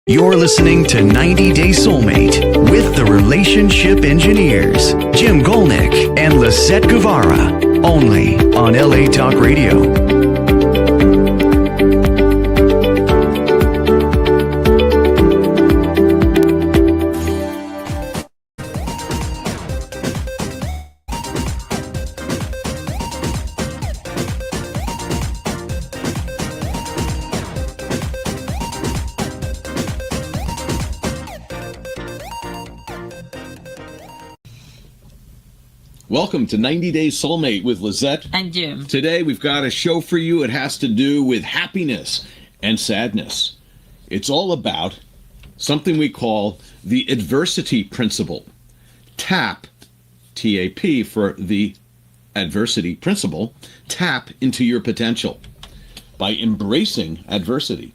You're listening to 90 Day Soulmate with the Relationship Engineers, Jim Golnick and Lisett Guevara, only on LA Talk Radio. Welcome to 90 Day Soulmate with Lisett and Jim. Today we've got a show for you. It has to do with happiness and sadness. It's all about something we call the adversity principle. TAP, T-A-P for the adversity principle. Tap into your potential by embracing adversity.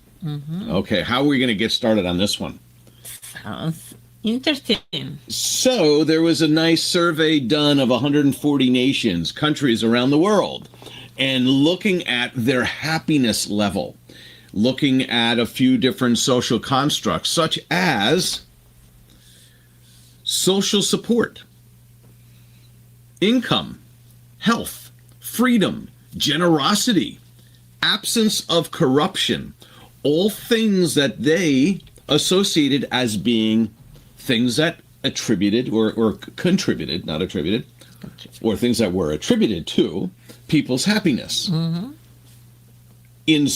Okay, how are we going to get started on this one? Sounds interesting. So there was a nice survey done of 140 nations, countries around the world, and looking at their happiness level, looking at a few different social constructs, such as social support, income, health, freedom, generosity, absence of corruption, all things that they associated as being things that attributed or contributed, not attributed, or things that were attributed to people's happiness. In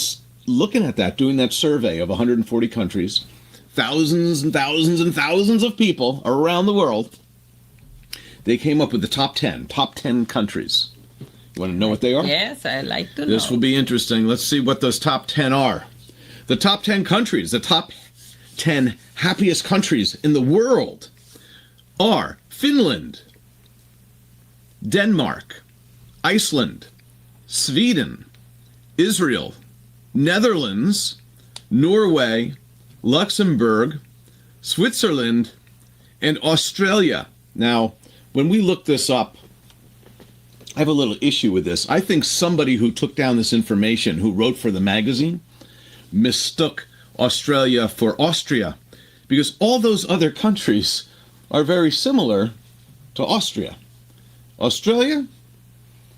looking at that, doing that survey of 140 countries, thousands and thousands and thousands of people around the world, they came up with the top 10 countries. You want to know what they are? Yes, I like to know. This will be interesting. Let's see what those top 10 are. The top 10 countries, the top 10 happiest countries in the world are Finland, Denmark, Iceland, Sweden, Israel, Netherlands, Norway, Luxembourg, Switzerland, and Australia. Now, when we look this up, I have a little issue with this. I think somebody who took down this information, who wrote for the magazine, mistook Australia for Austria, because all those other countries are very similar to Austria. Australia,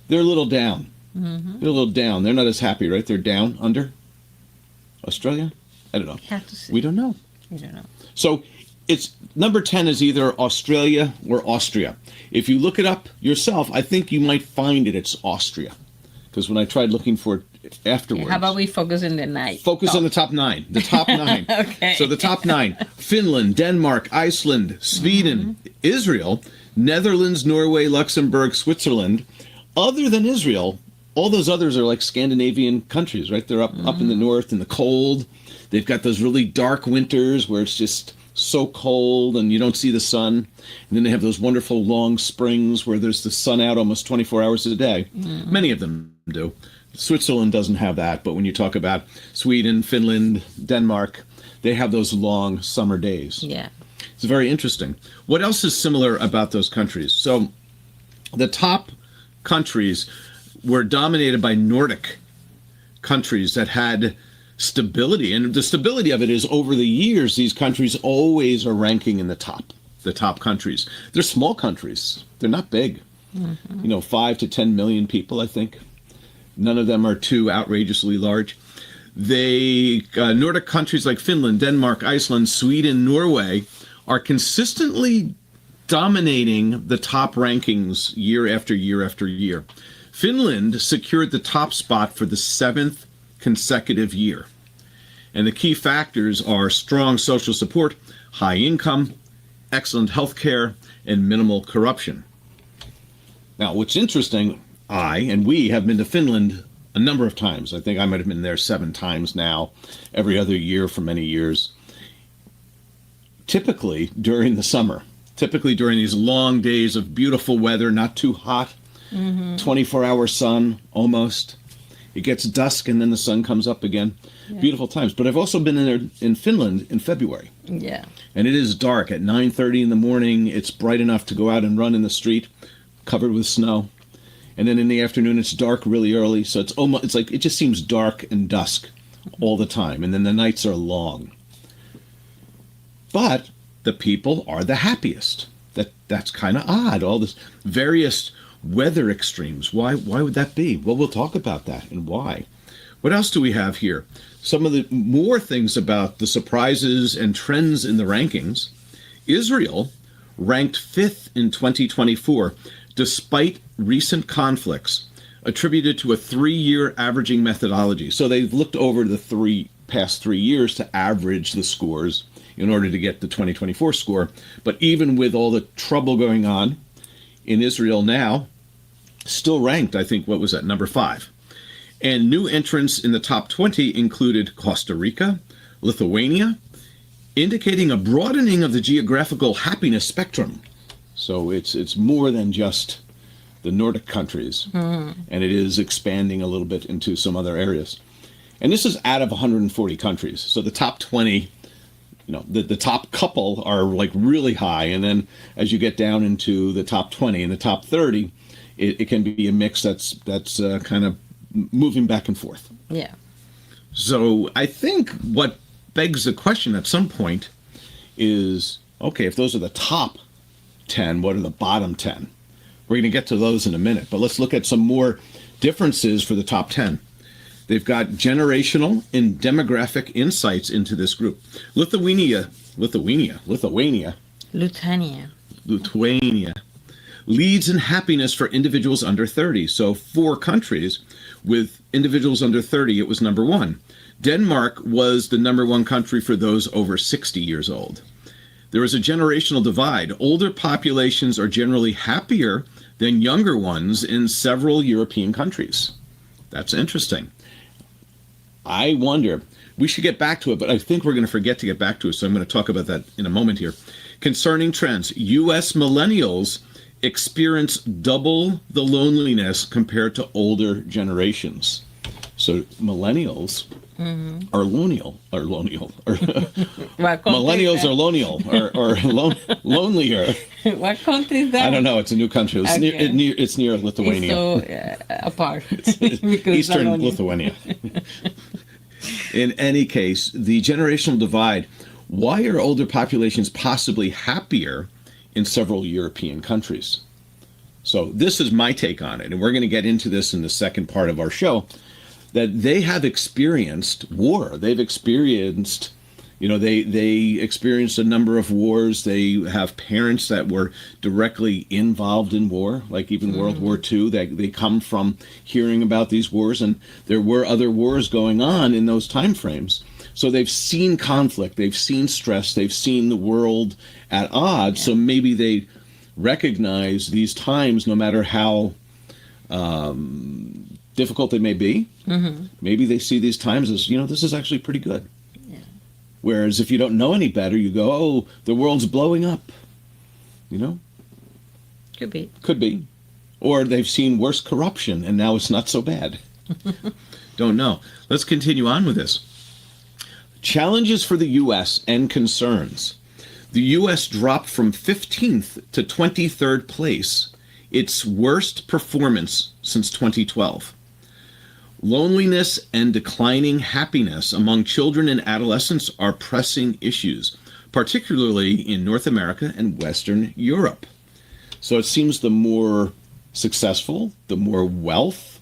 they're a little down. They're a little down. They're not as happy, right? They're down under Australia. I don't know. Have to see. We don't know. We don't know. So it's number 10 is either Australia or Austria. If you look it up yourself, I think you might find it's Austria, because when I tried looking for it afterwards. How about we focus on the night? Focus on the top 9. The top 9. Okay. So the top 9. Finland, Denmark, Iceland, Sweden, Israel, Netherlands, Norway, Luxembourg, Switzerland. Other than Israel, all those others are like Scandinavian countries, right? They're up in the north in the cold. They've got those really dark winters where it's just so cold and you don't see the sun. And then they have those wonderful long springs where there's the sun out almost 24 hours a day. Many of them do. Switzerland doesn't have that, but when you talk about Sweden, Finland, Denmark, they have those long summer days. Yeah. It's very interesting. What else is similar about those countries? So the top countries were dominated by Nordic countries that had stability. And the stability of it is over the years, these countries always are ranking in the top countries. They're small countries. They're not big. 5 to 10 million people, I think. None of them are too outrageously large. Nordic countries like Finland, Denmark, Iceland, Sweden, Norway are consistently dominating the top rankings year after year after year. Finland secured the top spot for the 7th consecutive year. And the key factors are strong social support, high income, excellent health care, and minimal corruption. Now, what's interesting, I and we have been to Finland a number of times. I think I might have been there 7 times now, every other year for many years. Typically during the summer, typically during these long days of beautiful weather, not too hot, 24-hour sun almost. It gets dusk and then the sun comes up again. Yeah. Beautiful times. But I've also been in Finland in February. Yeah. And it is dark at 9:30 in the morning. It's bright enough to go out and run in the street, covered with snow. And then in the afternoon, it's dark really early. So it's like, it just seems dark and dusk all the time. And then the nights are long. but the people are the happiest. That's kind of odd. All this various weather extremes. Why would that be? Well, we'll talk about that and why. What else do we have here? Some of the more things about the surprises and trends in the rankings. Israel ranked 5th in 2024, despite recent conflicts attributed to a 3-year averaging methodology. So they've looked over the past 3 years to average the scores in order to get the 2024 score. But even with all the trouble going on in Israel now, still ranked, I think, what was that, number 5. And new entrants in the top 20 included Costa Rica, Lithuania, indicating a broadening of the geographical happiness spectrum. So it's more than just the Nordic countries, and it is expanding a little bit into some other areas. And this is out of 140 countries. So the top 20, the top couple are like really high, and then as you get down into the top 20 and the top 30, it can be a mix that's kind of moving back and forth. Yeah. So I think what begs the question at some point is, okay, if those are the top 10, what are the bottom 10? We're going to get to those in a minute, but let's look at some more differences for the top 10. They've got generational and demographic insights into this group. Lithuania leads in happiness for individuals under 30. So 4 countries with individuals under 30, it was number 1. Denmark was the number 1 country for those over 60 years old. There is a generational divide. Older populations are generally happier than younger ones in several European countries. That's interesting. I wonder, we should get back to it, but I think we're going to forget to get back to it, so I'm going to talk about that in a moment here. Concerning trends, U.S. millennials experience double the loneliness compared to older generations. So millennials are lonelier, lonelier. What country is that? I don't know. It's a new country. It's near Lithuania. It's so apart. Eastern Lithuania. In any case, the generational divide. Why are older populations possibly happier in several European countries? So this is my take on it, and we're going to get into this in the second part of our show. That they have experienced war. They've experienced, they experienced a number of wars. They have parents that were directly involved in war, like even World War II. They come from hearing about these wars, and there were other wars going on in those time frames. So they've seen conflict, they've seen stress, they've seen the world at odds. So maybe they recognize these times, no matter how difficult they may be. Maybe they see these times as, this is actually pretty good. Yeah. Whereas if you don't know any better, you go, oh, the world's blowing up. Could be. Could be. Or they've seen worse corruption and now it's not so bad. Don't know. Let's continue on with this. Challenges for the U.S. and concerns. The U.S. dropped from 15th to 23rd place, its worst performance since 2012. Loneliness and declining happiness among children and adolescents are pressing issues, particularly in North America and Western Europe. So it seems the more successful, the more wealth,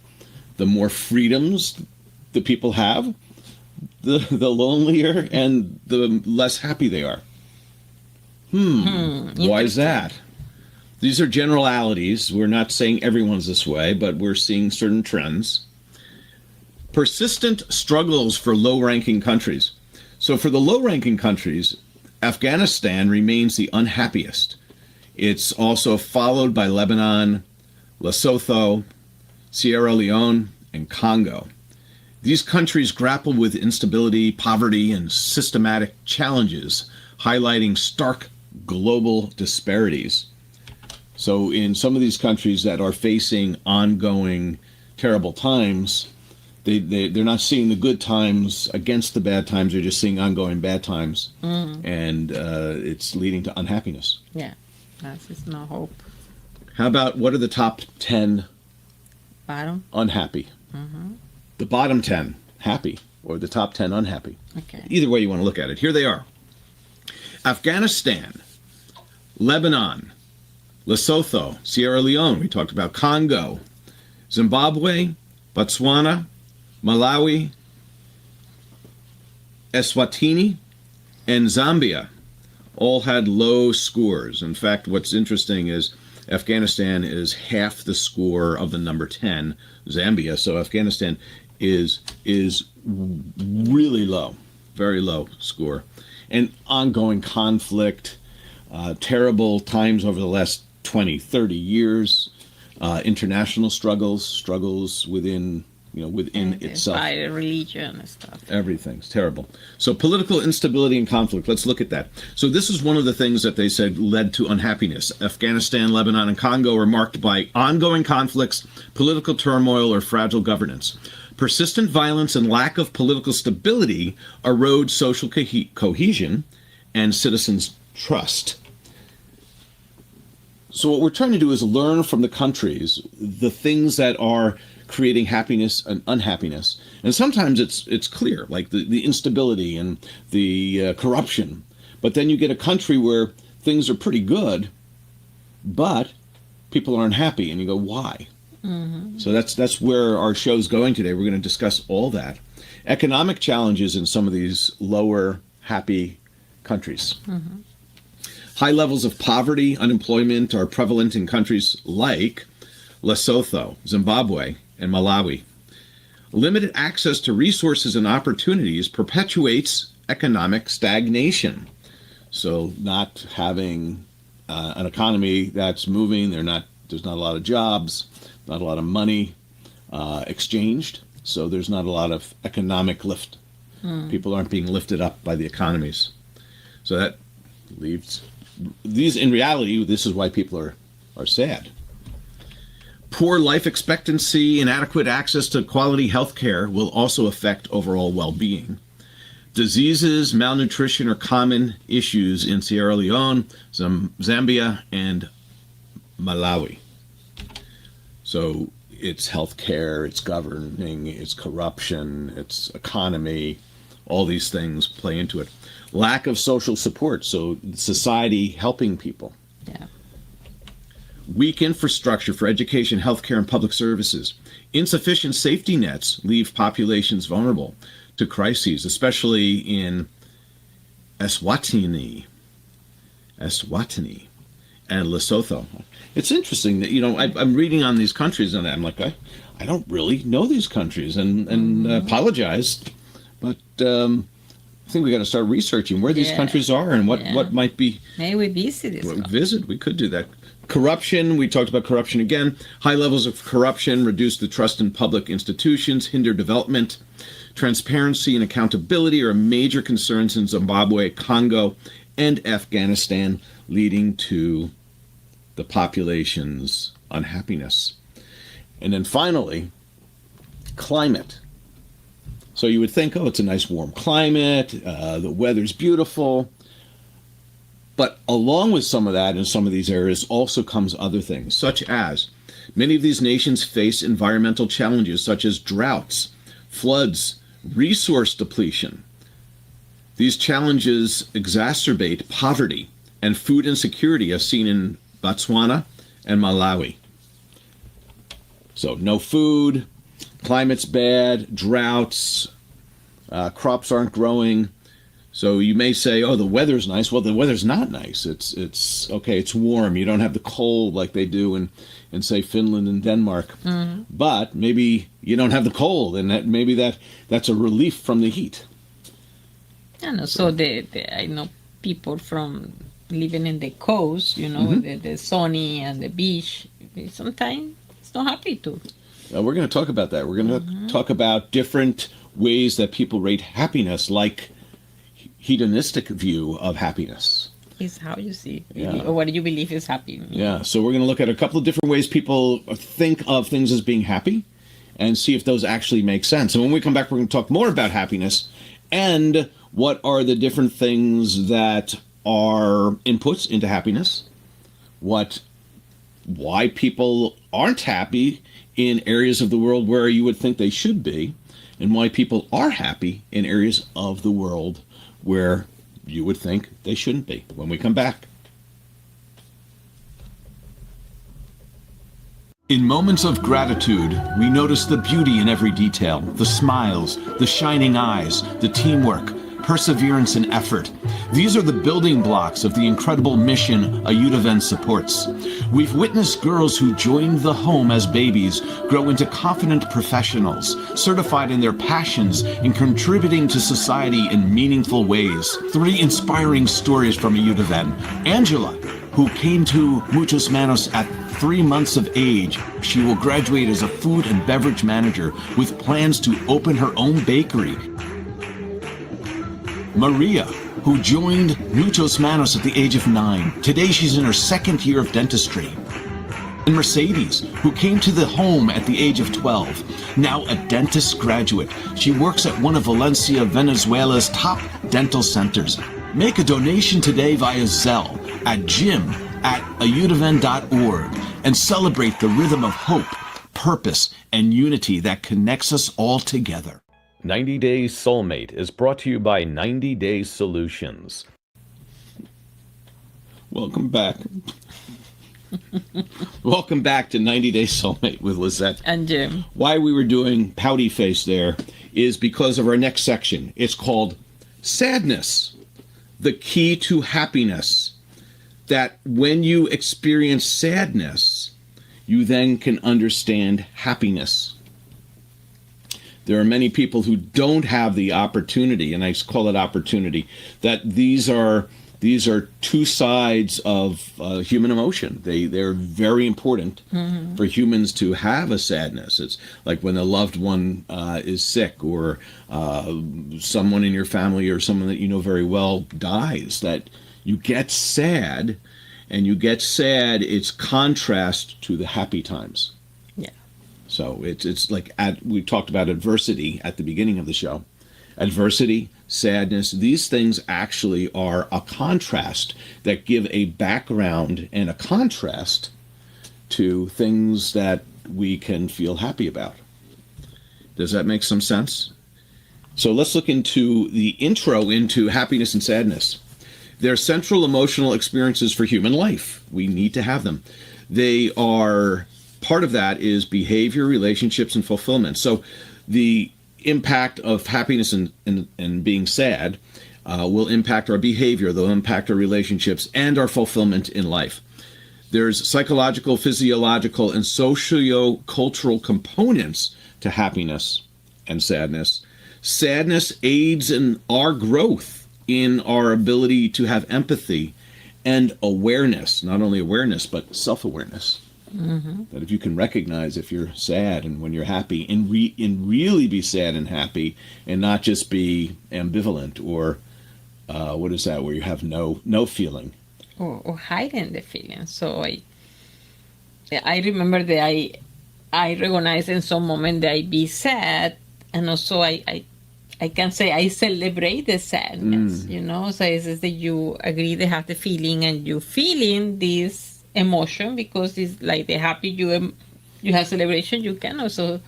the more freedoms the people have, the lonelier and the less happy they are. Why is that? These are generalities. We're not saying everyone's this way, but we're seeing certain trends. Persistent struggles for low-ranking countries. So for the low-ranking countries, Afghanistan remains the unhappiest. It's also followed by Lebanon, Lesotho, Sierra Leone, and Congo. These countries grapple with instability, poverty, and systematic challenges, highlighting stark global disparities. So in some of these countries that are facing ongoing terrible times, they're not seeing the good times against the bad times. They're just seeing ongoing bad times. And it's leading to unhappiness. Yeah, that's no hope. How about what are the top 10 bottom? Unhappy? The bottom 10 happy, or the top 10 unhappy. Okay. Either way you want to look at it. Here they are. Afghanistan, Lebanon, Lesotho, Sierra Leone, we talked about Congo, Zimbabwe, Botswana, Malawi, Eswatini, and Zambia all had low scores. In fact, what's interesting is Afghanistan is half the score of the number 10, Zambia. So Afghanistan is really low, very low score. And ongoing conflict, terrible times over the last 20, 30 years, international struggles within itself. By religion and stuff. Everything's terrible. So political instability and conflict, let's look at that. So this is one of the things that they said led to unhappiness. Afghanistan, Lebanon, and Congo are marked by ongoing conflicts, political turmoil, or fragile governance. Persistent violence and lack of political stability erode social cohesion and citizens' trust. So what we're trying to do is learn from the countries the things that are creating happiness and unhappiness. And sometimes it's clear, like the instability and the corruption. But then you get a country where things are pretty good, but people are unhappy, and you go, why? Mm-hmm. So that's where our show's going today. We're going to discuss all that. Economic challenges in some of these lower happy countries. Mm-hmm. High levels of poverty, unemployment are prevalent in countries like Lesotho, Zimbabwe, and Malawi. Limited access to resources and opportunities perpetuates economic stagnation. So not having an economy that's moving, there's not a lot of jobs, not a lot of money exchanged, so there's not a lot of economic lift. People aren't being lifted up by the economies. So that leaves these, in reality, this is why people are sad. Poor life expectancy, inadequate access to quality health care will also affect overall well-being. Diseases, malnutrition are common issues in Sierra Leone, Zambia, and Malawi. So it's healthcare, it's governing, it's corruption, it's economy, all these things play into it. Lack of social support, so society helping people. Yeah. Weak infrastructure for education, healthcare, and public services. Insufficient safety nets leave populations vulnerable to crises, especially in Eswatini and Lesotho. It's interesting that, I'm reading on these countries, and I'm like, I don't really know these countries, and apologize, but I think we got to start researching where these countries are and what might be. Maybe we visit. We could do that. Corruption, we talked about corruption again. High levels of corruption reduce the trust in public institutions, hinder development. Transparency and accountability are major concerns in Zimbabwe, Congo, and Afghanistan, leading to the population's unhappiness. And then finally, climate. So you would think, it's a nice warm climate, the weather's beautiful. But along with some of that in some of these areas also comes other things, such as many of these nations face environmental challenges such as droughts, floods, resource depletion. These challenges exacerbate poverty and food insecurity as seen in Botswana and Malawi. So no food, climate's bad, droughts, crops aren't growing. So you may say, the weather's nice. Well, the weather's not nice. It's okay, it's warm. You don't have the cold like they do in say, Finland and Denmark. Mm-hmm. But maybe you don't have the cold, and that's a relief from the heat. I know. So I know people from living in the coast, mm-hmm. the sunny and the beach. Sometimes it's not happy too. We're going to talk about that. We're going to mm-hmm. talk about different ways that people rate happiness, like hedonistic view of happiness. Is how you see or what do you believe is happy. Yeah, so we're going to look at a couple of different ways people think of things as being happy and see if those actually make sense. And when we come back, we're going to talk more about happiness and what are the different things that are inputs into happiness, why people aren't happy in areas of the world where you would think they should be, and why people are happy in areas of the world where you would think they shouldn't be. When we come back. In moments of gratitude, we notice the beauty in every detail, the smiles, the shining eyes, the teamwork, perseverance, and effort. These are the building blocks of the incredible mission Ayudaven supports. We've witnessed girls who joined the home as babies grow into confident professionals, certified in their passions and contributing to society in meaningful ways. 3 inspiring stories from Ayudaven. Angela, who came to Muchos Manos at 3 months of age. She will graduate as a food and beverage manager with plans to open her own bakery. Maria, who joined Muchos Manos at the age of 9. Today she's in her 2nd year of dentistry. And Mercedes, who came to the home at the age of 12, now a dentist graduate. She works at one of Valencia, Venezuela's top dental centers. Make a donation today via Zelle at jim@ayudaven.org and celebrate the rhythm of hope, purpose, and unity that connects us all together. 90 Days Soulmate is brought to you by 90 Days Solutions. Welcome back. Welcome back to 90 Days Soulmate with Lisett. And Jim. Why we were doing pouty face there is because of our next section. It's called Sadness, the Key to Happiness. That when you experience sadness, you then can understand happiness. There are many people who don't have the opportunity, and I call it opportunity, that these are 2 sides of human emotion. They're very important for humans to have a sadness. It's like when a loved one is sick, or someone in your family or someone that you know very well dies, that you get sad, and you get sad, it's contrast to the happy times. Yeah. So it's like we talked about adversity at the beginning of the show. Adversity, sadness, these things actually are a contrast that give a background and a contrast to things that we can feel happy about. Does that make some sense? So let's look into the intro into happiness and sadness. They're central emotional experiences for human life. We need to have them. They are, part of that is behavior, relationships, and fulfillment. So the impact of happiness and being sad will impact our behavior, they'll impact our relationships, and our fulfillment in life. There's psychological, physiological, and socio-cultural components to happiness and sadness. Sadness aids in our growth, in our ability to have empathy and awareness, not only awareness, but self-awareness. That if you can recognize if you're sad and when you're happy, and really be sad and happy, and not just be ambivalent, or what is that, where you have no feeling. Or hiding the feeling. So I remember that I recognize in some moment that I be sad, and also I can say I celebrate the sadness, you know. So it's that you agree they have the feeling, and you feeling this emotion, because it's like the happy you have celebration. You can also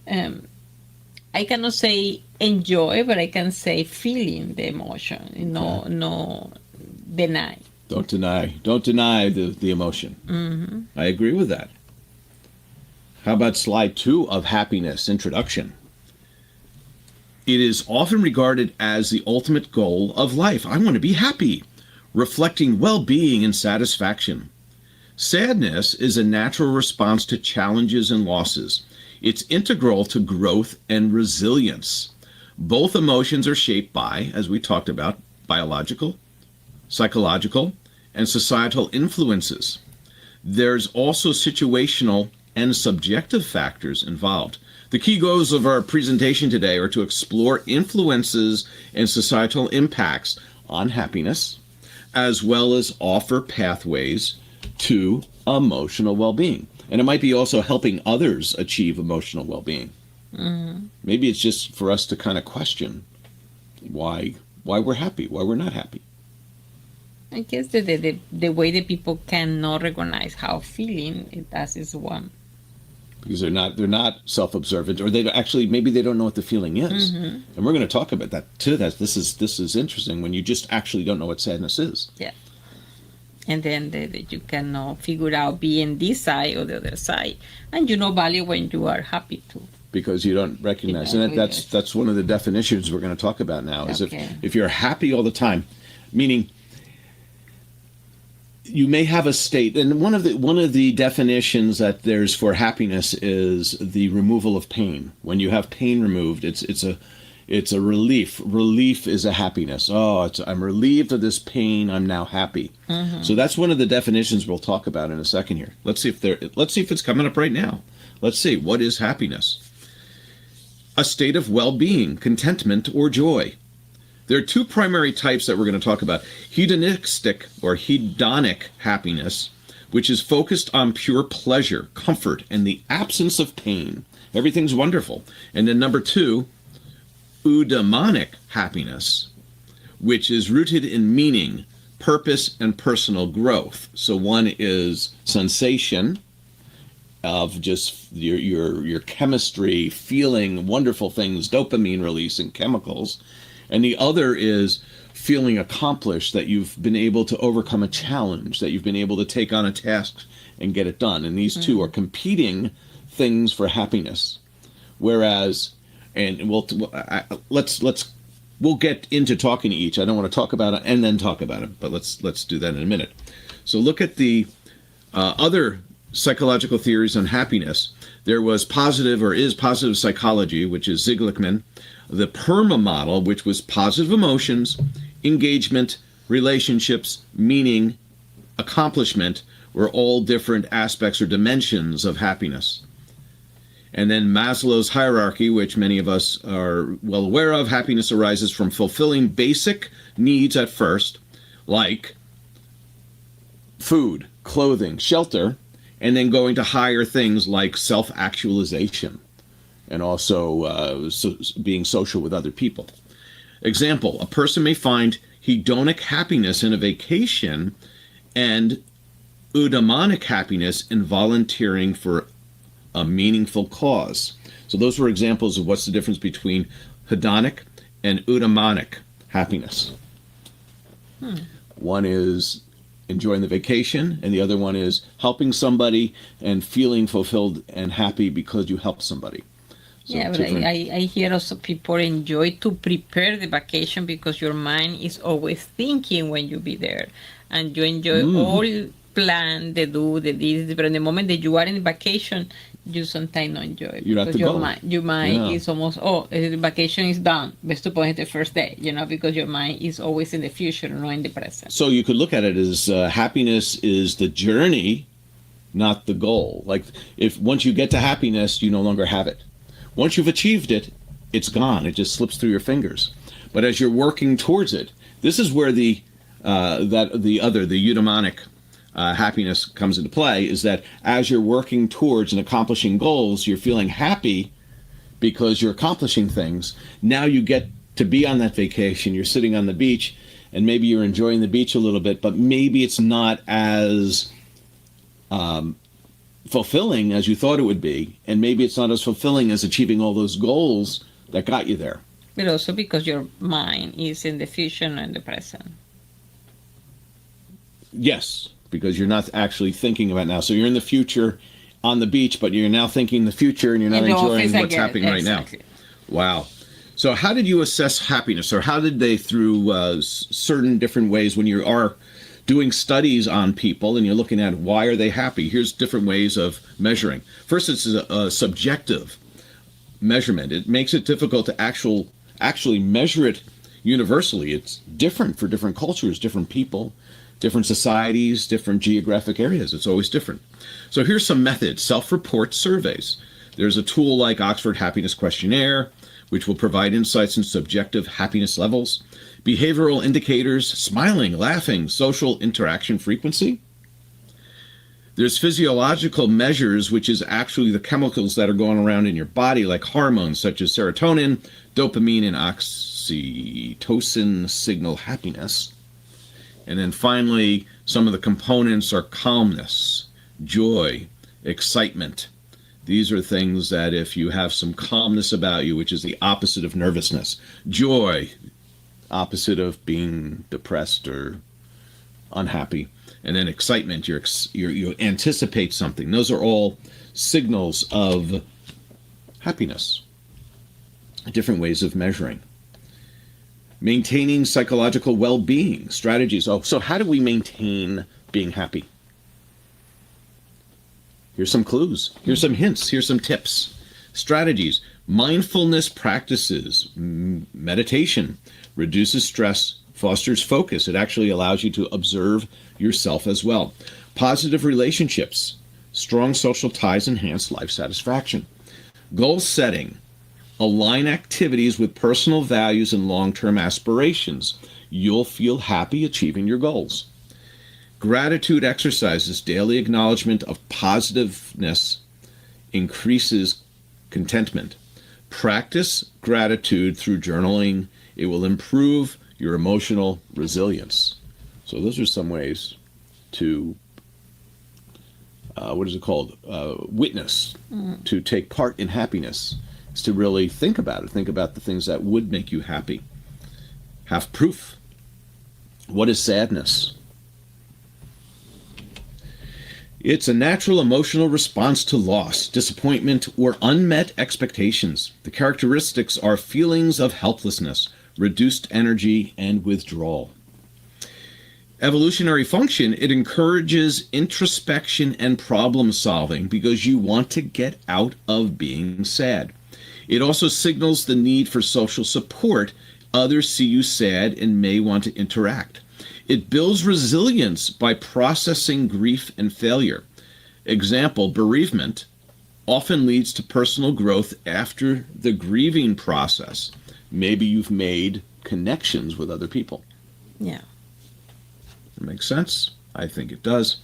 I cannot say enjoy, but I can say feeling the emotion. You know, Okay. no deny. Don't deny the emotion. I agree with that. How about slide 2 of happiness, introduction? It is often regarded as the ultimate goal of life. I want to be happy, reflecting well-being and satisfaction. Sadness is a natural response to challenges and losses. It's integral to growth and resilience. Both emotions are shaped by, as we talked about, biological, psychological, and societal influences. There's also situational and subjective factors involved. The key goals of our presentation today are to explore influences and societal impacts on happiness, as well as offer pathways to emotional well-being. And it might be also helping others achieve emotional well-being. Maybe it's just for us to kind of question why we're happy, why we're not happy. I guess the way that people cannot recognize how feeling, that is one. because they're not self-observant, or maybe they don't know what the feeling is. And we're going to talk about that too. This is interesting when you just actually don't know what sadness is. Yeah. And then you can figure out being this side or the other side, and value when you are happy too. Because you don't recognize, and that's one of the definitions we're going to talk about now. Is if you're happy all the time, meaning you may have a state, and one of the definitions that there's for happiness is the removal of pain. When you have pain removed, it's a relief. Relief is a happiness. I'm relieved of this pain. I'm now happy. So that's one of the definitions we'll talk about in a second here. Let's see if it's coming up right now. Let's see, what is happiness? A state of well-being, contentment, or joy. There are two primary types that we're going to talk about. Hedonistic or hedonic happiness, which is focused on pure pleasure, comfort, and the absence of pain. Everything's wonderful. And then number two, eudaimonic happiness, which is rooted in meaning, purpose, and personal growth. So one is sensation of just your chemistry, feeling wonderful things, dopamine releasing chemicals. And the other is feeling accomplished, that you've been able to overcome a challenge, that you've been able to take on a task and get it done. And these two are competing things for happiness. Whereas, and we'll get into talking to each. I don't want to talk about it and then talk about it, but let's do that in a minute. So look at the other psychological theories on happiness. There was positive psychology, which is Seligman. The PERMA model, which was positive emotions, engagement, relationships, meaning, accomplishment, were all different aspects or dimensions of happiness. And then Maslow's hierarchy, which many of us are well aware of, happiness arises from fulfilling basic needs at first, like food, clothing, shelter, and then going to higher things like self-actualization, and also being social with other people. Example, a person may find hedonic happiness in a vacation and eudaimonic happiness in volunteering for a meaningful cause. So those were examples of what's the difference between hedonic and eudaimonic happiness. One is enjoying the vacation, and the other one is helping somebody and feeling fulfilled and happy because you helped somebody. So but I hear also people enjoy to prepare the vacation because your mind is always thinking when you be there, and you enjoy all plan, the this, but in the moment that you are in vacation, you sometimes don't enjoy it because your mind is almost, the vacation is done. Best suppose it's the first day, because your mind is always in the future, not in the present. So you could look at it as happiness is the journey, not the goal. Like if once you get to happiness, you no longer have it. Once you've achieved it, it's gone. It just slips through your fingers. But as you're working towards it, this is where the eudaimonic happiness comes into play, is that as you're working towards and accomplishing goals, you're feeling happy because you're accomplishing things. Now you get to be on that vacation. You're sitting on the beach, and maybe you're enjoying the beach a little bit, but maybe it's not as fulfilling as you thought it would be, and maybe it's not as fulfilling as achieving all those goals that got you there. But also because your mind is in the future and the present. Yes, because you're not actually thinking about now. So you're in the future on the beach, but you're now thinking the future, and you're not enjoying what's happening right now. Wow. So how did you assess happiness, or how did they, through certain different ways, when you are doing studies on people and you're looking at why are they happy? Here's different ways of measuring. First, it's a subjective measurement. It makes it difficult to actually measure it universally. It's different for different cultures, different people, different societies, different geographic areas. It's always different. So here's some methods. Self-report surveys. There's a tool like Oxford Happiness Questionnaire, which will provide insights into subjective happiness levels. Behavioral indicators: smiling, laughing, social interaction frequency. There's physiological measures, which is actually the chemicals that are going around in your body, like hormones such as serotonin, dopamine, and oxytocin signal happiness. And then finally, some of the components are calmness, joy, excitement, These are things that if you have some calmness about you, which is the opposite of nervousness, joy, opposite of being depressed or unhappy, and then excitement, you anticipate something. Those are all signals of happiness. Different ways of measuring. Maintaining psychological well-being strategies. Oh, so how do we maintain being happy? Here's some clues. Here's some hints. Here's some tips. Strategies. Mindfulness practices. Meditation reduces stress, fosters focus. It actually allows you to observe yourself as well. Positive relationships. Strong social ties enhance life satisfaction. Goal setting. Align activities with personal values and long-term aspirations. You'll feel happy achieving your goals. Gratitude exercises, daily acknowledgement of positiveness increases contentment. Practice gratitude through journaling. It will improve your emotional resilience. So those are some ways to, witness, to take part in happiness. Is to really think about it. Think about the things that would make you happy. Have proof. What is sadness? It's a natural emotional response to loss, disappointment, or unmet expectations. The characteristics are feelings of helplessness, reduced energy, and withdrawal. Evolutionary function, it encourages introspection and problem solving because you want to get out of being sad. It also signals the need for social support. Others see you sad and may want to interact. It builds resilience by processing grief and failure. Example, bereavement often leads to personal growth after the grieving process. Maybe you've made connections with other people. Yeah. That makes sense? I think it does.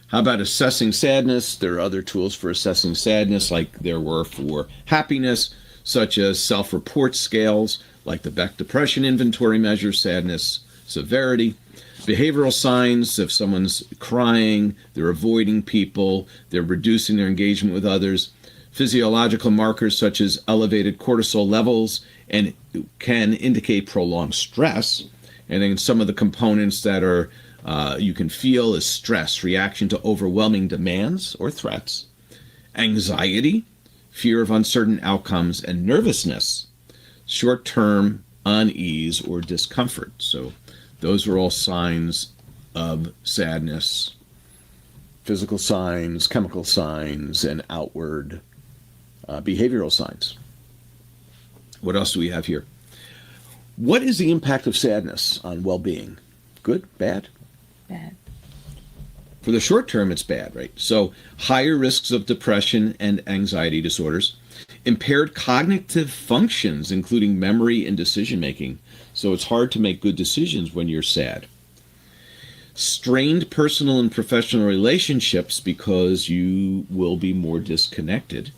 How about assessing sadness? There are other tools for assessing sadness like there were for happiness, such as self-report scales, like the Beck Depression Inventory measures sadness severity. Behavioral signs, if someone's crying, they're avoiding people, they're reducing their engagement with others. Physiological markers such as elevated cortisol levels and can indicate prolonged stress. And then some of the components that are you can feel is stress, reaction to overwhelming demands or threats, anxiety, fear of uncertain outcomes, and nervousness, short-term unease or discomfort. So those are all signs of sadness, physical signs, chemical signs, and outward behavioral signs. What else do we have here? What is the impact of sadness on well-being? Good? Bad? Bad. For the short term, it's bad, right? So higher risks of depression and anxiety disorders, impaired cognitive functions, including memory and decision-making. So it's hard to make good decisions when you're sad. Strained personal and professional relationships because you will be more disconnected.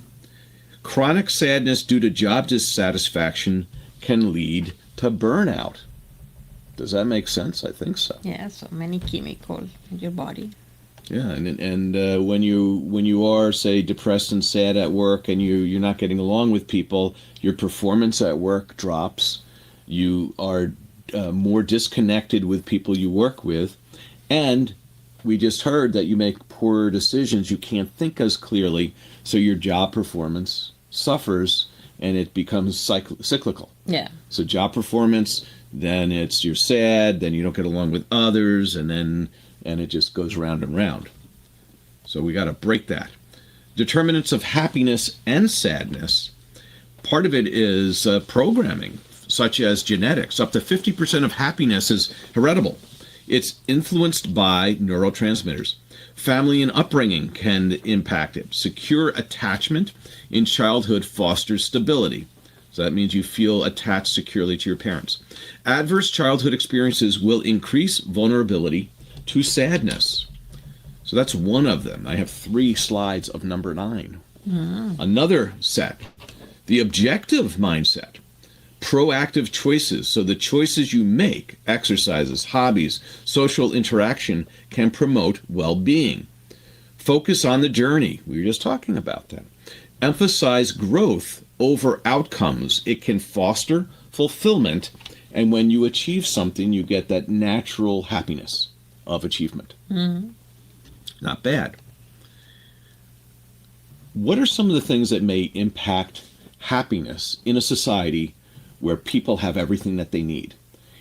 Chronic sadness due to job dissatisfaction can lead to burnout. Does that make sense? I think so. Yeah, so many chemicals in your body. Yeah, and when you are, say, depressed and sad at work, and you're not getting along with people, your performance at work drops. You are more disconnected with people you work with, and we just heard that you make poorer decisions. You can't think as clearly, so your job performance suffers, and it becomes cyclical. Yeah. So job performance, then you're sad, then you don't get along with others, and it just goes round and round. So we got to break that. Determinants of happiness and sadness. Part of it is programming, such as genetics. Up to 50% of happiness is heritable. It's influenced by neurotransmitters. Family and upbringing can impact it. Secure attachment in childhood fosters stability. So that means you feel attached securely to your parents. Adverse childhood experiences will increase vulnerability to sadness. So that's one of them. I have 3 slides of number 9. Another set, the objective mindset. Proactive choices. So the choices you make, exercises, hobbies, social interaction, can promote well-being. Focus on the journey. We were just talking about that. emphasize growth over outcomes. It can foster fulfillment, and when you achieve something, you get that natural happiness of achievement. Not bad. What are some of the things that may impact happiness in a society where people have everything that they need?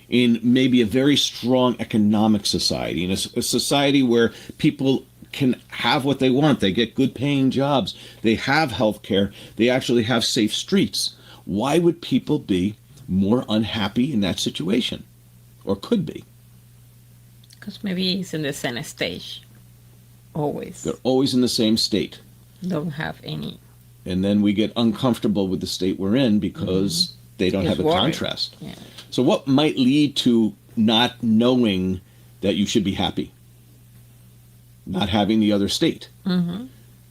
In maybe a very strong economic society, in a society where people can have what they want, they get good paying jobs, they have health care, they actually have safe streets. Why would people be more unhappy in that situation? Or could be? Because maybe it's in the same stage. Always. They're always in the same state. Don't have any. And then we get uncomfortable with the state we're in because they don't have a worried. contrast. Yeah. So what might lead to not knowing that you should be happy? Not having the other state.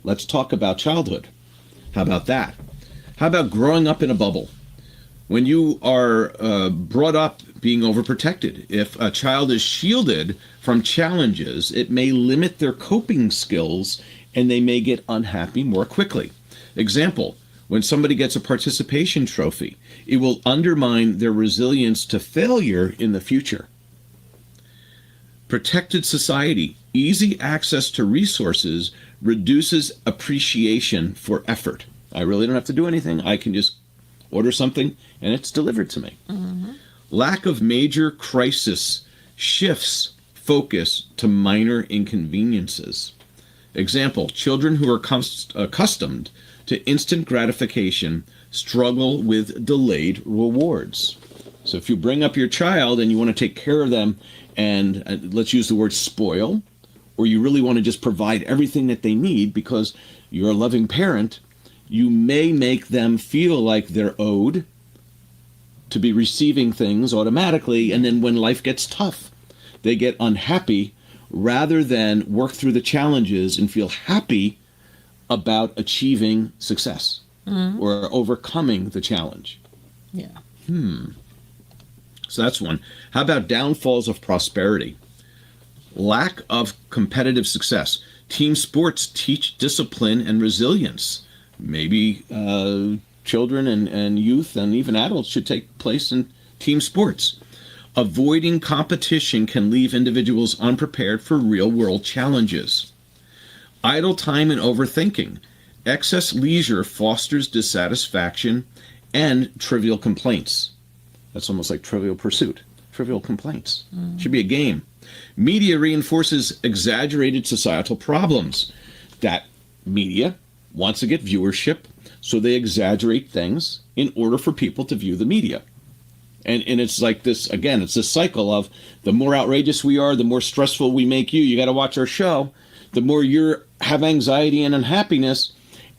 Let's talk about childhood. How about that? How about growing up in a bubble? When you are brought up being overprotected, if a child is shielded from challenges, it may limit their coping skills and they may get unhappy more quickly. Example, when somebody gets a participation trophy, it will undermine their resilience to failure in the future. Protected society, easy access to resources reduces appreciation for effort. I really don't have to do anything. I can just order something and it's delivered to me. Lack of major crisis shifts focus to minor inconveniences. Example, children who are accustomed to instant gratification struggle with delayed rewards. So if you bring up your child and you want to take care of them and let's use the word spoil, or you really want to just provide everything that they need because you're a loving parent, you may make them feel like they're owed to be receiving things automatically, and then when life gets tough, they get unhappy rather than work through the challenges and feel happy about achieving success or overcoming the challenge. Yeah. So that's one. How about downfalls of prosperity? Lack of competitive success. Team sports teach discipline and resilience. Maybe children and youth and even adults should take place in team sports. Avoiding competition can leave individuals unprepared for real-world challenges. Idle time and overthinking. Excess leisure fosters dissatisfaction and trivial complaints. That's almost like Trivial Pursuit. Trivial complaints. Should be a game. Media reinforces exaggerated societal problems. That media wants to get viewership, so they exaggerate things in order for people to view the media. And it's like this, again, it's this cycle of the more outrageous we are, the more stressful we make you. You got to watch our show. The more you have anxiety and unhappiness,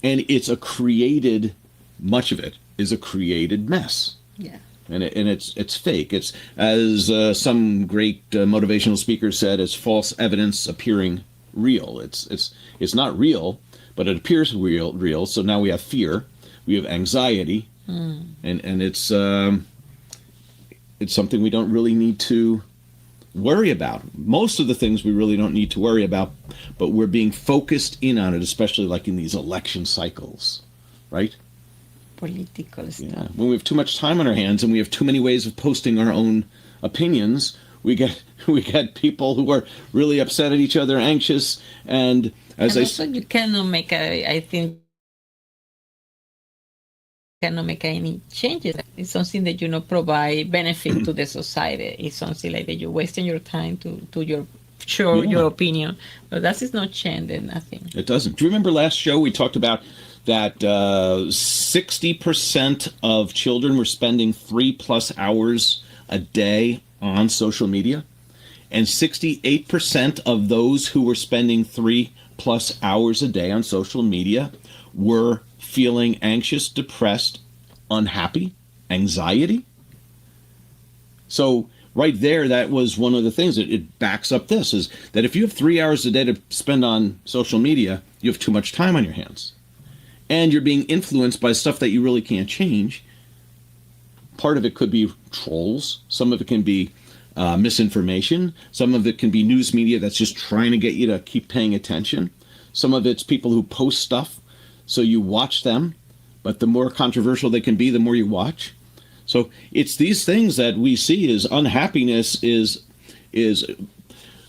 and it's a created, much of it is a created mess. Yeah. And it's fake. It's, as some great motivational speaker said, it's false evidence appearing real. It's not real, but it appears real. So now we have fear, we have anxiety, and it's something we don't really need to worry about. Most of the things we really don't need to worry about, but we're being focused in on it, especially like in these election cycles, right? Political stuff. Yeah. When we have too much time on our hands and we have too many ways of posting our own opinions, we get people who are really upset at each other, anxious, and also you cannot make cannot make any changes. It's something that provide benefit to the society. It's something like that you're wasting your time to your opinion, but that is not changing nothing. It doesn't. Do you remember last show we talked about that 60% of children were spending 3+ hours a day on social media, and 68% of those who were spending 3+ hours a day on social media were feeling anxious, depressed, unhappy, anxiety? So right there, that was one of the things that it backs up this, is that if you have 3 hours a day to spend on social media, you have too much time on your hands. And you're being influenced by stuff that you really can't change. Part of it could be trolls. Some of it can be misinformation. Some of it can be news media that's just trying to get you to keep paying attention. Some of it's people who post stuff so you watch them, but the more controversial they can be, the more you watch. So it's these things that we see as unhappiness is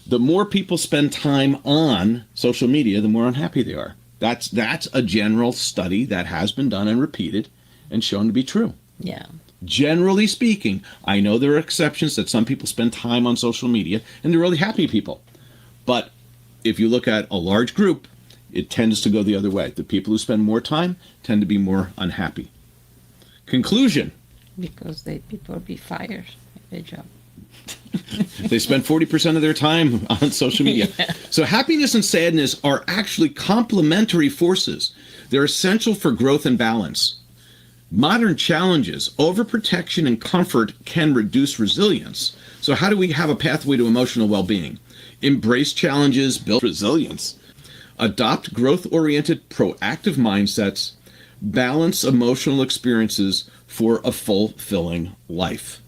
the more people spend time on social media, the more unhappy they are. That's a general study that has been done and repeated and shown to be true. Yeah. Generally speaking, I know there are exceptions that some people spend time on social media and they're really happy people. But if you look at a large group, it tends to go the other way. The people who spend more time tend to be more unhappy. Conclusion. Because people be fired at their job. They spend 40% of their time on social media. Yeah. So happiness and sadness are actually complementary forces. They're essential for growth and balance. Modern challenges, overprotection, and comfort can reduce resilience. So how do we have a pathway to emotional well-being? Embrace challenges, build resilience. Adopt growth-oriented, proactive mindsets. Balance emotional experiences for a fulfilling life.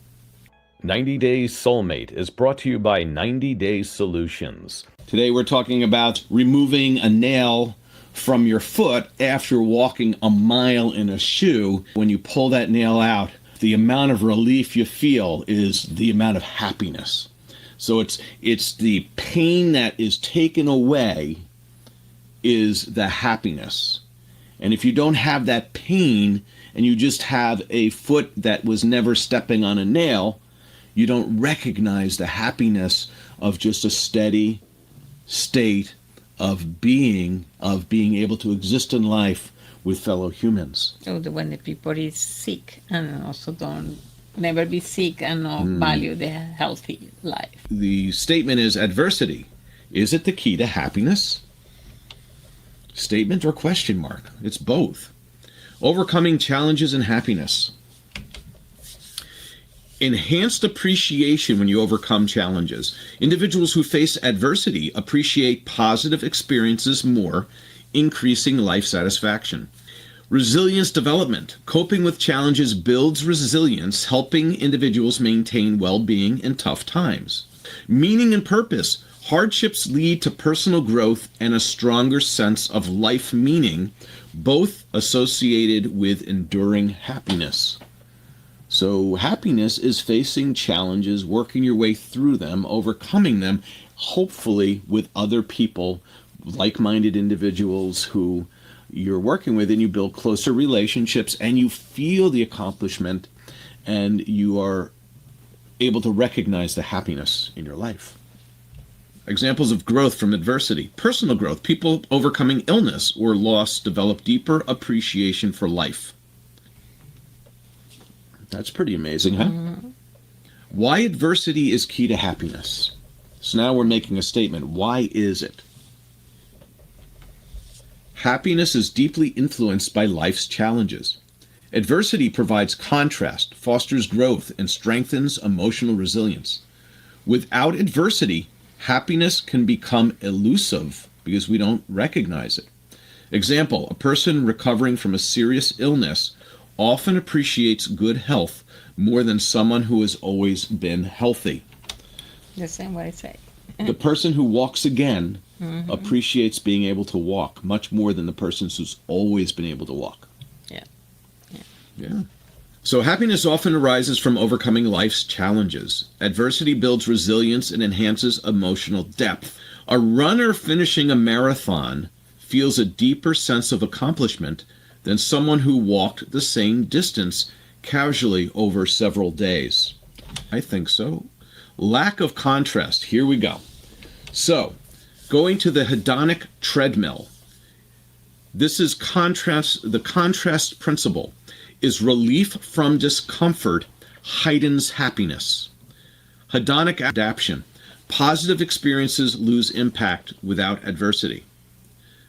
90 Days Soulmate is brought to you by 90 Days Solutions. Today we're talking about removing a nail from your foot after walking a mile in a shoe. When you pull that nail out, the amount of relief you feel is the amount of happiness. So it's the pain that is taken away is the happiness. And if you don't have that pain and you just have a foot that was never stepping on a nail, you don't recognize the happiness of just a steady state of being able to exist in life with fellow humans. So when the people is sick and also don't never be sick and not value the healthy life. The statement is adversity. Is it the key to happiness? Statement or question mark? It's both. Overcoming challenges and happiness. Enhanced appreciation when you overcome challenges. Individuals who face adversity appreciate positive experiences more, increasing life satisfaction. Resilience development. Coping with challenges builds resilience, helping individuals maintain well-being in tough times. Meaning and purpose. Hardships lead to personal growth and a stronger sense of life meaning, both associated with enduring happiness. So happiness is facing challenges, working your way through them, overcoming them, hopefully with other people, like-minded individuals who you're working with, and you build closer relationships and you feel the accomplishment and you are able to recognize the happiness in your life. Examples of growth from adversity. Personal growth. People overcoming illness or loss develop deeper appreciation for life. That's pretty amazing, huh? Mm-hmm. Why adversity is key to happiness. So now we're making a statement. Why is it? Happiness is deeply influenced by life's challenges. Adversity provides contrast, fosters growth, and strengthens emotional resilience. Without adversity, happiness can become elusive because we don't recognize it. Example, a person recovering from a serious illness often appreciates good health more than someone who has always been healthy. The same way I say. The person who walks again appreciates being able to walk much more than the person who's always been able to walk. Yeah. So happiness often arises from overcoming life's challenges. Adversity builds resilience and enhances emotional depth. A runner finishing a marathon feels a deeper sense of accomplishment than someone who walked the same distance casually over several days. I think so. Lack of contrast. Here we go. So, going to the hedonic treadmill. This is contrast. The contrast principle is relief from discomfort heightens happiness. Hedonic adaptation. Positive experiences lose impact without adversity.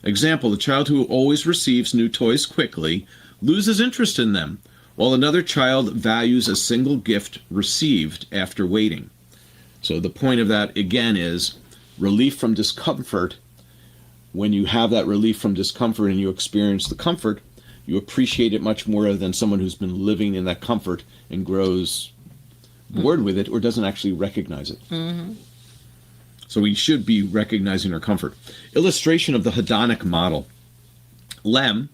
Example, the child who always receives new toys quickly loses interest in them, while another child values a single gift received after waiting. So the point of that, again, is relief from discomfort. When you have that relief from discomfort and you experience the comfort, you appreciate it much more than someone who's been living in that comfort and grows bored with it or doesn't actually recognize it. Mm-hmm. So we should be recognizing our comfort. Illustration of the hedonic model. Lem,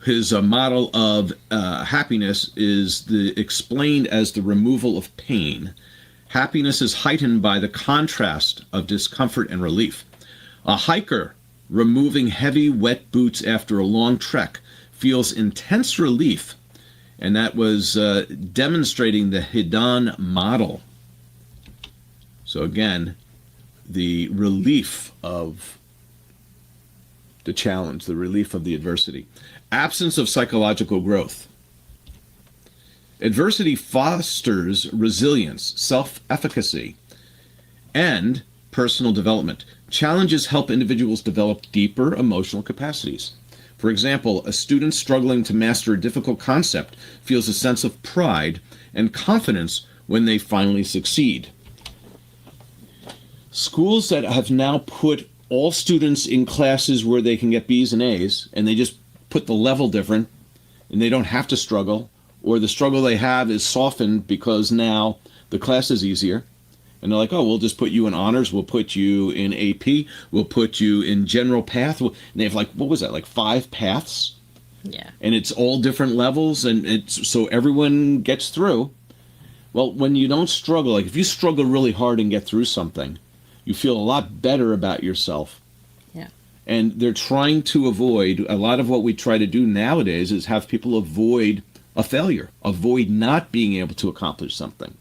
his model of happiness is explained as the removal of pain. Happiness is heightened by the contrast of discomfort and relief. A hiker removing heavy, wet boots after a long trek feels intense relief, and that was demonstrating the Hedon model. So again, the relief of the challenge, the relief of the adversity. Absence of psychological growth. Adversity fosters resilience, self-efficacy, and personal development. Challenges help individuals develop deeper emotional capacities. For example, a student struggling to master a difficult concept feels a sense of pride and confidence when they finally succeed. Schools that have now put all students in classes where they can get B's and A's, and they just put the level different, and they don't have to struggle, or the struggle they have is softened because now the class is easier. And they're like, oh, we'll just put you in honors, we'll put you in AP, we'll put you in general path. And they have like, what was that, like 5 paths? Yeah. And it's all different levels, and it's so everyone gets through. Well, when you don't struggle, like if you struggle really hard and get through something, you feel a lot better about yourself. Yeah. And they're trying to avoid, a lot of what we try to do nowadays is have people avoid a failure, avoid not being able to accomplish something.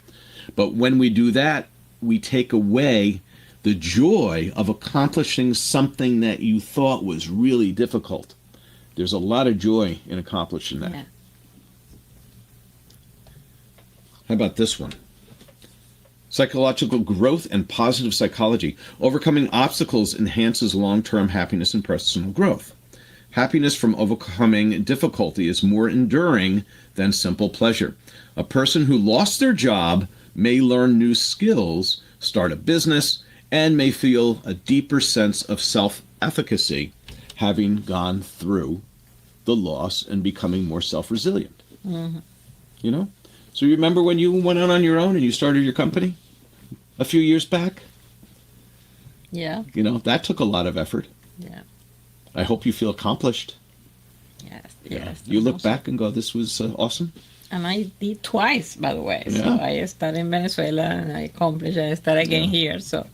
But when we do that, we take away the joy of accomplishing something that you thought was really difficult. There's a lot of joy in accomplishing that. Yeah. How about this one? Psychological growth and positive psychology. Overcoming obstacles enhances long-term happiness and personal growth. Happiness from overcoming difficulty is more enduring than simple pleasure. A person who lost their job may learn new skills, start a business, and may feel a deeper sense of self-efficacy, having gone through the loss and becoming more self-resilient. Mm-hmm. You know? So you remember when you went out on your own and you started your company a few years back? Yeah. You know, that took a lot of effort. Yeah. I hope you feel accomplished. Yes. Yes. You look back and go, this was awesome. And I did twice, by the way. Yeah. So I started in Venezuela and I accomplished. I started again here. So,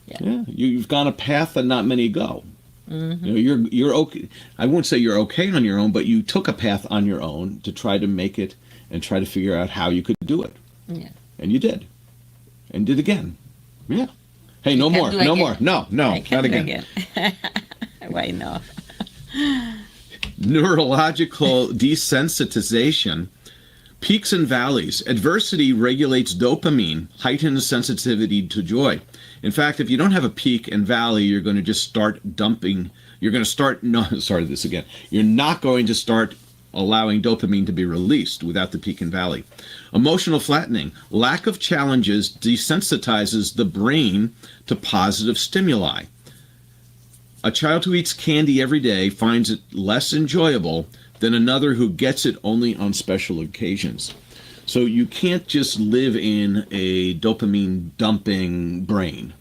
Yeah, you've gone a path that not many go. mm-hmm. You know, you're okay. I won't say you're okay on your own, but you took a path on your own to try to make it and try to figure out how you could do it. Yeah. And you did. And did again. Yeah. Hey, no Can't more. do No again. more. No, I not can't do again. Why not? Neurological desensitization. Peaks and valleys. Adversity regulates dopamine, heightens sensitivity to joy. In fact, if you don't have a peak and valley, you're going to just start dumping. You're going to start, no, sorry, this again. You're not going to start allowing dopamine to be released without the peak and valley. Emotional flattening. Lack of challenges desensitizes the brain to positive stimuli. A child who eats candy every day finds it less enjoyable than another who gets it only on special occasions. So you can't just live in a dopamine dumping brain.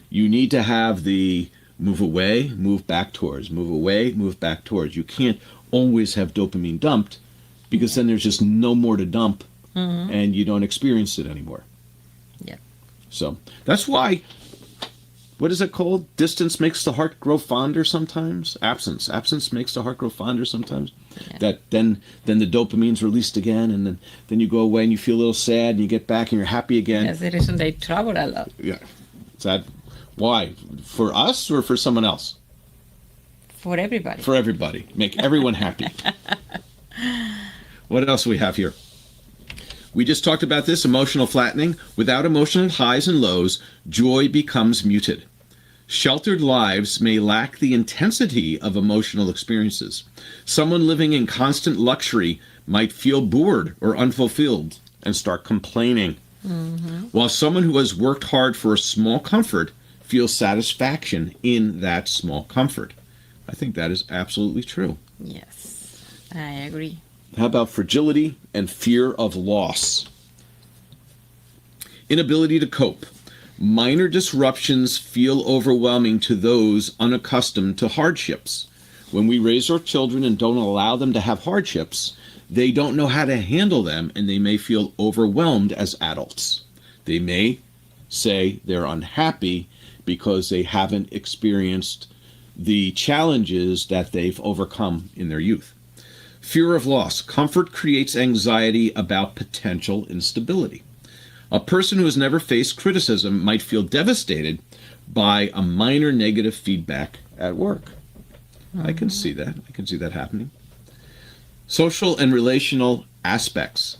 You need to have the move away, move back towards, move away, move back towards. You can't always have dopamine dumped because then there's just no more to dump and you don't experience it anymore. Yeah. So that's why, what is it called? Distance makes the heart grow fonder sometimes. Absence makes the heart grow fonder sometimes. Yeah. That then the dopamine's released again, and then you go away and you feel a little sad, and you get back and you're happy again. That's the reason they travel a lot. Yeah. Sad. Why? For us or for someone else? For everybody. For everybody. Make everyone happy. What else do we have here? We just talked about this, emotional flattening. Without emotional highs and lows, joy becomes muted. Sheltered lives may lack the intensity of emotional experiences. Someone living in constant luxury might feel bored or unfulfilled and start complaining. While someone who has worked hard for a small comfort feels satisfaction in that small comfort. I think that is absolutely true. Yes, I agree. How about fragility and fear of loss? Inability to cope. Minor disruptions feel overwhelming to those unaccustomed to hardships. When we raise our children and don't allow them to have hardships, they don't know how to handle them, and they may feel overwhelmed as adults. They may say they're unhappy because they haven't experienced the challenges that they've overcome in their youth. Fear of loss. Comfort creates anxiety about potential instability. A person who has never faced criticism might feel devastated by a minor negative feedback at work. I can see that. I can see that happening. Social and relational aspects.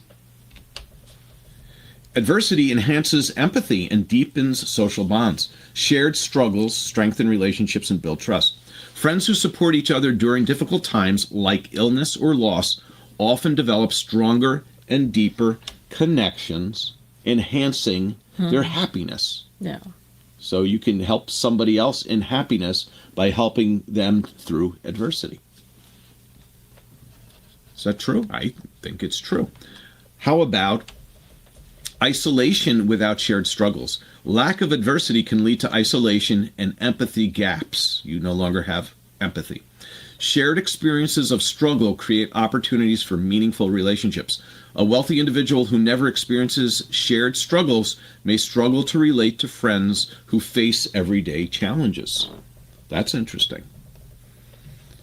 Adversity enhances empathy and deepens social bonds. Shared struggles strengthen relationships and build trust. Friends who support each other during difficult times, like illness or loss, often develop stronger and deeper connections, enhancing their happiness. Yeah. So you can help somebody else in happiness by helping them through adversity. Is that true? I think it's true. How about isolation without shared struggles? Lack of adversity can lead to isolation and empathy gaps. You no longer have empathy. Shared experiences of struggle create opportunities for meaningful relationships. A wealthy individual who never experiences shared struggles may struggle to relate to friends who face everyday challenges. That's interesting.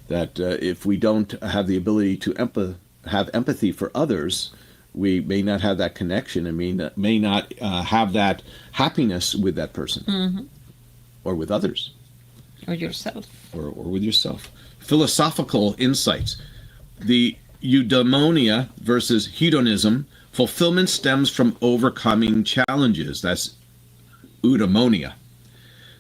That if we don't have the ability to have empathy for others, we may not have that connection and may not have that happiness with that person or with others. Or yourself. Or with yourself. Philosophical insights. The eudaimonia versus hedonism. Fulfillment stems from overcoming challenges. That's eudaimonia.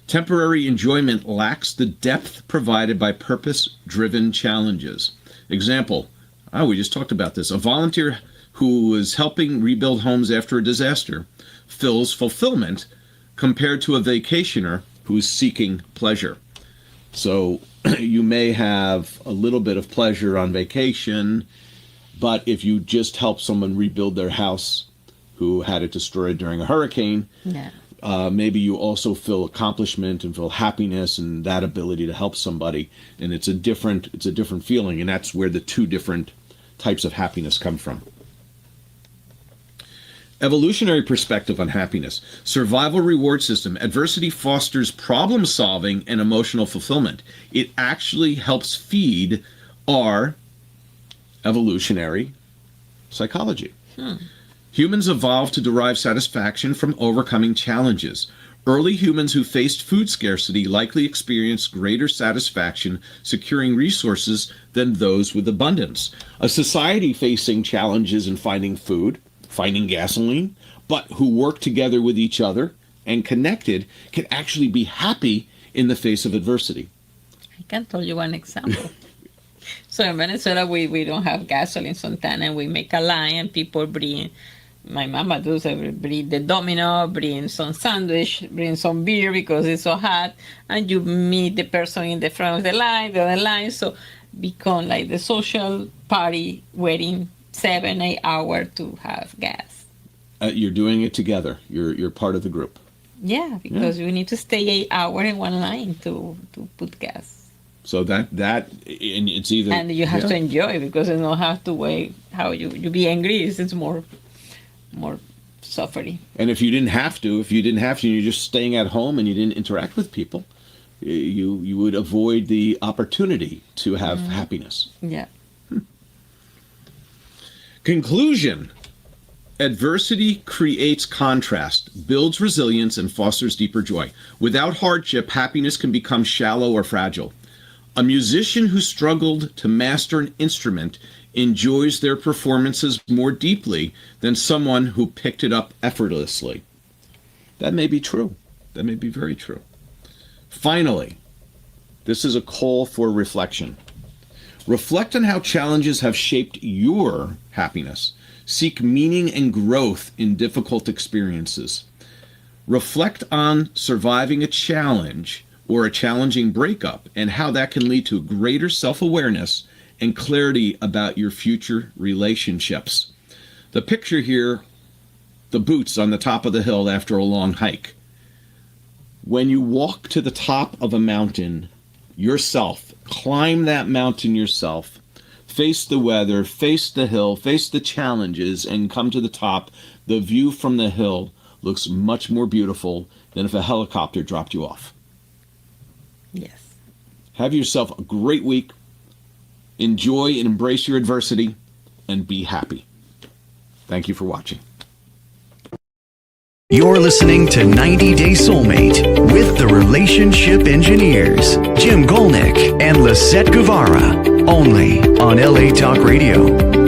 Temporary enjoyment lacks the depth provided by purpose-driven challenges. Example, we just talked about this. A volunteer who is helping rebuild homes after a disaster feels fulfillment compared to a vacationer who's seeking pleasure. So you may have a little bit of pleasure on vacation, but if you just help someone rebuild their house who had it destroyed during a hurricane, maybe you also feel accomplishment and feel happiness and that ability to help somebody, and it's a different feeling, and that's where the two different types of happiness come from. Evolutionary perspective on happiness. Survival reward system. Adversity fosters problem solving and emotional fulfillment. It actually helps feed our evolutionary psychology. Humans evolved to derive satisfaction from overcoming challenges. Early humans who faced food scarcity likely experienced greater satisfaction securing resources than those with abundance. A society facing challenges in finding food, finding gasoline, but who work together with each other and connected can actually be happy in the face of adversity. I can tell you one example. So in Venezuela, we don't have gasoline sometimes, and we make a line, and people bring, my mama does, bring the domino, bring some sandwich, bring some beer because it's so hot, and you meet the person in the front of the line, the other line, so become like the social party waiting 7-8 hours to have gas. You're doing it together. You're part of the group. Yeah, because we need to stay 8 hours in one line to put gas. So that and it's either, and you have to enjoy, because you don't have to wait. How you be angry is more suffering. And if you didn't have to, you're just staying at home and you didn't interact with people, you would avoid the opportunity to have happiness. Yeah. Conclusion. Adversity creates contrast, builds resilience, and fosters deeper joy. Without hardship, happiness can become shallow or fragile. A musician who struggled to master an instrument enjoys their performances more deeply than someone who picked it up effortlessly. That may be true. That may be very true. Finally, this is a call for reflection. Reflect on how challenges have shaped your happiness. Seek meaning and growth in difficult experiences. Reflect on surviving a challenge or a challenging breakup and how that can lead to greater self-awareness and clarity about your future relationships. The picture here, the boots on the top of the hill after a long hike. When you walk to the top of a mountain, yourself. Climb that mountain yourself. Face the weather, face the hill, face the challenges, and come to the top. The view from the hill looks much more beautiful than if a helicopter dropped you off. Yes. Have yourself a great week. Enjoy and embrace your adversity, and be happy. Thank you for watching. You're listening to 90 Day Soulmate with the Relationship Engineers, Jim Golnick and Lisett Guevara, only on LA Talk Radio.